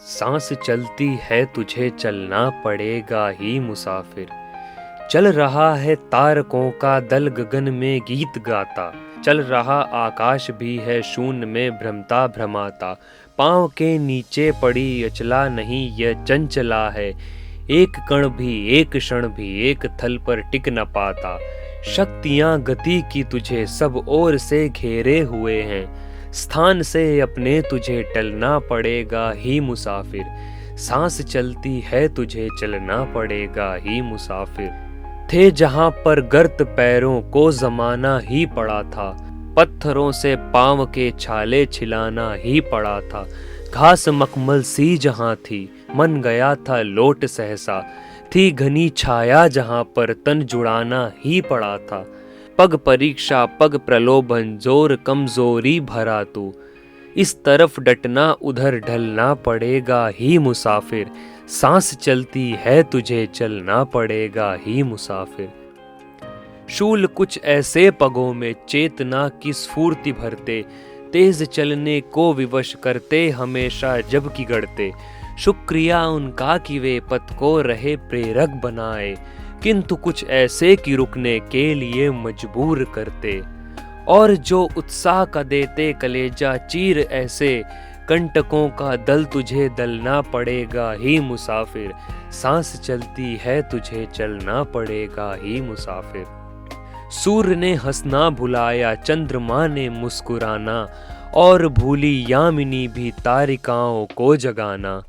सांस चलती है तुझे चलना पड़ेगा ही मुसाफिर। चल रहा है तारकों का दल गगन में गीत गाता, चल रहा आकाश भी है शून्य में भ्रमता भ्रमाता। पाँव के नीचे पड़ी अचला नहीं यह चंचला है, एक कण भी एक क्षण भी एक थल पर टिक न पाता। शक्तियाँ गति की तुझे सब ओर से घेरे हुए हैं, स्थान से अपने तुझे टलना पड़ेगा ही मुसाफिर। सांस चलती है तुझे चलना पड़ेगा ही मुसाफिर। थे जहां पर गर्त पैरों को जमाना ही पड़ा था, पत्थरों से पांव के छाले छिलाना ही पड़ा था। घास मखमल सी जहां थी मन गया था लौट सहसा, थी घनी छाया जहां पर तन जुड़ाना ही पड़ा था। पग परीक्षा पग प्रलोभन जोर कमजोरी भरा तू, इस तरफ डटना उधर ढलना पड़ेगा ही मुसाफिर। सांस चलती है तुझे चलना पड़ेगा ही मुसाफिर। शूल कुछ ऐसे पगों में चेतना की स्फूर्ति भरते, तेज चलने को विवश करते हमेशा जबकि गढ़ते। शुक्रिया उनका कि वे पथ को रहे प्रेरक बनाए, किंतु कुछ ऐसे कि रुकने के लिए मजबूर करते। और जो उत्साह का देते कलेजा चीर ऐसे, कंटकों का दल तुझे दलना पड़ेगा ही मुसाफिर। सांस चलती है तुझे चलना पड़ेगा ही मुसाफिर। सूर्य ने हंसना भुलाया चंद्रमा ने मुस्कुराना, और भूली यामिनी भी तारिकाओं को जगाना।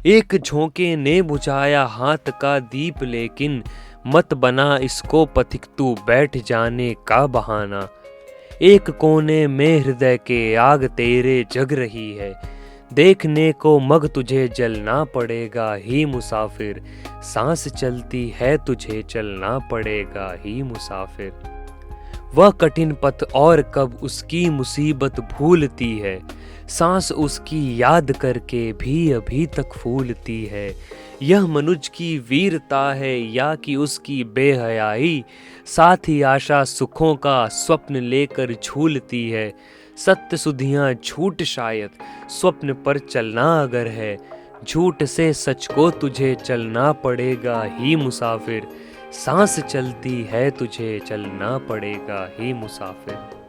एक झोंके ने बुझाया हाथ का दीप, लेकिन मत बना इसको पथिक तू बैठ जाने का बहाना। एक कोने में हृदय के आग तेरे जग रही है, देखने को मग तुझे जलना पड़ेगा ही मुसाफिर। सांस चलती है तुझे चलना पड़ेगा ही मुसाफिर। वह कठिन पथ और कब उसकी मुसीबत भूलती है, सांस उसकी याद करके भी अभी तक फूलती है। यह मनुज की वीरता है या कि उसकी बेहयाई, साथ ही आशा सुखों का स्वप्न लेकर झूलती है। सत्य सुधियां झूठ शायद स्वप्न पर चलना अगर है, झूठ से सच को तुझे चलना पड़ेगा ही मुसाफिर। सांस चलती है तुझे चलना पड़ेगा ही मुसाफिर।